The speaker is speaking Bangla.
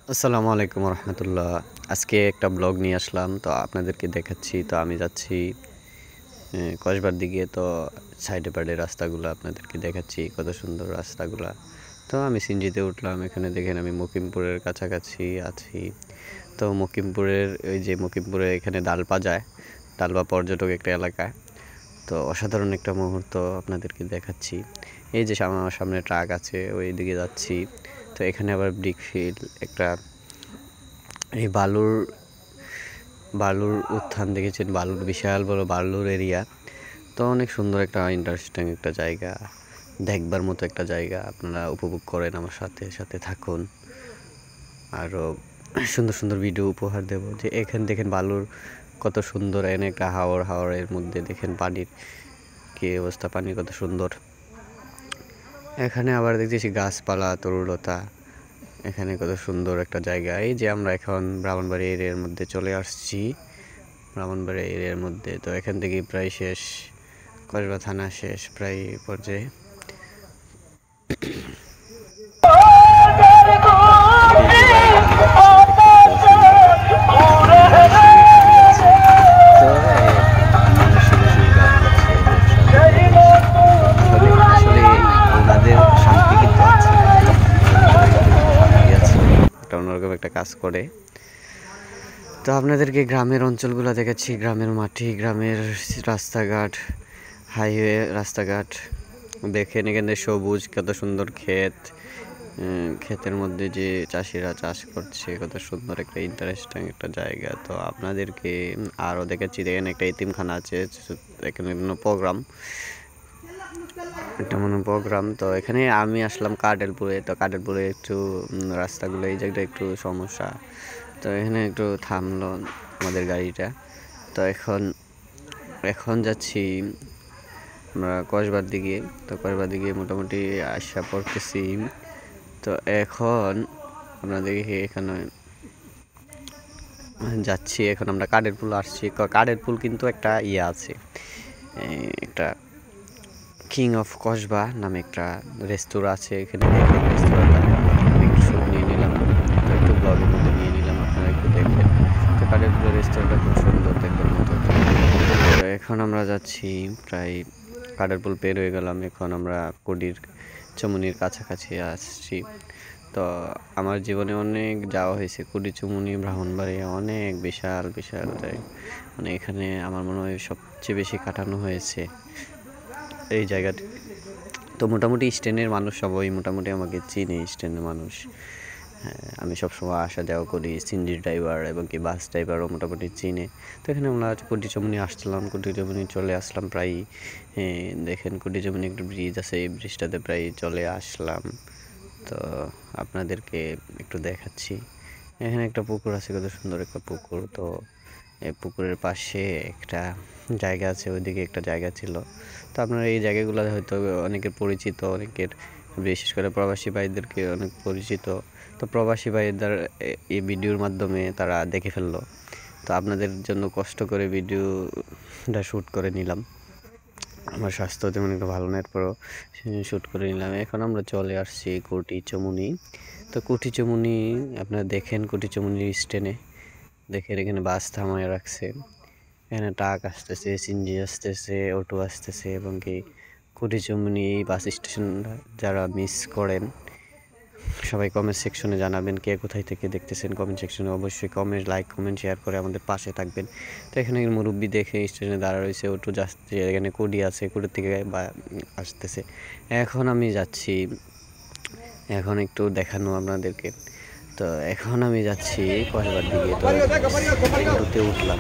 আসসালামু আলাইকুম রহমতুল্লাহ। আজকে একটা ব্লগ নিয়ে আসলাম, তো আপনাদেরকে দেখাচ্ছি। তো আমি যাচ্ছি কসবার দিকে। তো সাইডে পাইডে রাস্তাগুলো আপনাদেরকে দেখাচ্ছি, কত সুন্দর রাস্তাগুলা। তো আমি সিনজিতে উঠলাম, এখানে দেখেন আমি মকিমপুরের কাছাকাছি আছি। তো মকিমপুরের ওই যে মকিমপুরে এখানে ডালপা যায়, ডালপা পর্যটক একটা এলাকা। তো অসাধারণ একটা মুহূর্ত আপনাদেরকে দেখাচ্ছি। এই যে আমার সামনে ট্রাক আছে, ওই দিকে যাচ্ছি। তো এখানে আবার ব্রিক ফিল্ড একটা, এই বালুর উত্থান দেখেছেন, বালুর বিশাল বড় বালুর এরিয়া। তো অনেক সুন্দর একটা ইন্টারেস্টিং একটা জায়গা, দেখবার মতো একটা জায়গা। আপনারা উপভোগ করেন, আমার সাথে সাথে থাকুন, আরও সুন্দর সুন্দর ভিডিও উপহার দেব। যে এখানে দেখেন বালুর কত সুন্দর, এনে একটা হাওরের মধ্যে দেখেন পানির কী অবস্থা, পানি কত সুন্দর। এখানে আবার দেখতেছি গাছপালা, তরুলতা, এখানে কত সুন্দর একটা জায়গা। এই যে আমরা এখন ব্রাহ্মণবাড়ি এরিয়ার মধ্যে চলে আসছি, ব্রাহ্মণবাড়ি এরিয়ার মধ্যে। তো এখান থেকে প্রায় শেষ, কসবা থানা শেষ প্রায় পর্যায়ে। অন্যরকম একটা কাজ করে। তো আপনাদেরকে গ্রামের অঞ্চলগুলো দেখাচ্ছি, গ্রামের মাটি, গ্রামের রাস্তাঘাট, হাইওয়ে রাস্তাঘাট দেখেন। এখানে সবুজ, কত সুন্দর ক্ষেত, ক্ষেতের মধ্যে যে চাষিরা চাষ করছে, কত সুন্দর একটা ইন্টারেস্টিং একটা জায়গা। তো আপনাদেরকে আরও দেখাচ্ছি, দেখেন একটা এতিমখানা আছে, এখানে প্রোগ্রাম, একটা প্রোগ্রাম। তো এখানে আমি আসলাম কাডেলপুরে। তো কাডেলপুরে একটু রাস্তাগুলো, এই জায়গাটা একটু সমস্যা। তো এখানে একটু থামলো আমাদের গাড়িটা। তো এখন যাচ্ছি আমরা কসবার দিকে। তো কসবার দিকে মোটামুটি আসা পড়তেছি। তো এখন আমরা দেখি এখানে যাচ্ছি, এখন আমরা কাডেরপুল আসছি। কাডেরপুল কিন্তু একটা ইয়ে আছে, একটা কিং অফ কসবা নামে একটা রেস্তোরাঁ আছে এখানে। দেখেন রেস্তোরাঁটা একটু শুট নিয়ে নিলাম, তো একটু ব্লগের মধ্যে নিয়ে নিলাম, আপনারা একটু দেখবেন। তো কাডেরপুলের রেস্তোরাঁটা খুব সুন্দর দেখবার মতো। তো এখন আমরা যাচ্ছি, প্রায় কাডেরপুল পের হয়ে গেলাম, এখন আমরা কুডির চমুনির কাছাকাছি আসছি। তো আমার জীবনে অনেক যাওয়া হয়েছে, কুডি চুমুনি ব্রাহ্মণবাড়িয়া, অনেক বিশাল বিশাল জায়গা। মানে এখানে আমার মনে হয় সবচেয়ে বেশি কাটানো হয়েছে এই জায়গাটি। তো মোটামুটি স্ট্যান্ডের মানুষ সবাই মোটামুটি আমাকে চিনে, স্ট্যান্ডের মানুষ। হ্যাঁ, আমি সবসময় আসা যাওয়া করি, সিনজি ড্রাইভার এবং কি বাস ড্রাইভারও মোটামুটি চিনে। তো এখানে আমরা কুটি চমুনি আসলাম, কুটি চমুনি চলে আসলাম প্রায়। দেখেন কুটি চমুনি একটা ব্রিজ আছে, এই ব্রিজটাতে প্রায় চলে আসলাম। তো আপনাদেরকে একটু দেখাচ্ছি, এখানে একটা পুকুর আছে, কত সুন্দর একটা পুকুর। তো এই পুকুরের পাশে একটা জায়গা আছে, ওইদিকে একটা জায়গা ছিল। তো আপনারা এই জায়গাগুলো হয়তো অনেকের পরিচিত, অনেকের বিশেষ করে প্রবাসী ভাইদেরকে অনেক পরিচিত। তো প্রবাসী ভাইদের এই ভিডিওর মাধ্যমে তারা দেখে ফেললো। তো আপনাদের জন্য কষ্ট করে ভিডিওটা শ্যুট করে নিলাম। আমার স্বাস্থ্য তেমন একটা ভালো না, এরপরও শ্যুট করে নিলাম। এখন আমরা চলে আসছি কুটি চমুনি। তো কুটি চমুনি আপনারা দেখেন, কুটি চমুনির স্ট্যান্ডে দেখেন এখানে বাস থামায় রাখছে, এখানে ট্রাক আসতেছে, সিনজি আসতেছে, অটো আসতেছে। এবং কি কুটি চমুনি এই বাস স্টেশন যারা মিস করেন, সবাই কমেন্ট সেকশনে জানাবেন কে কোথায় থেকে দেখতেছেন। কমেন্ট সেকশনে অবশ্যই কমেন্ট, লাইক, কমেন্ট, শেয়ার করে আমাদের পাশে থাকবেন। তো এখানে মুরব্বি দেখে স্টেশনে দাঁড়া রয়েছে, অটো যাচ্ছে, এখানে কুডি আছে, কুডির থেকে আসতেছে। এখন আমি যাচ্ছি, এখন একটু দেখানো আপনাদেরকে। তো এখন আমি যাচ্ছি কসবার দিকে। তো অটোতে উঠলাম,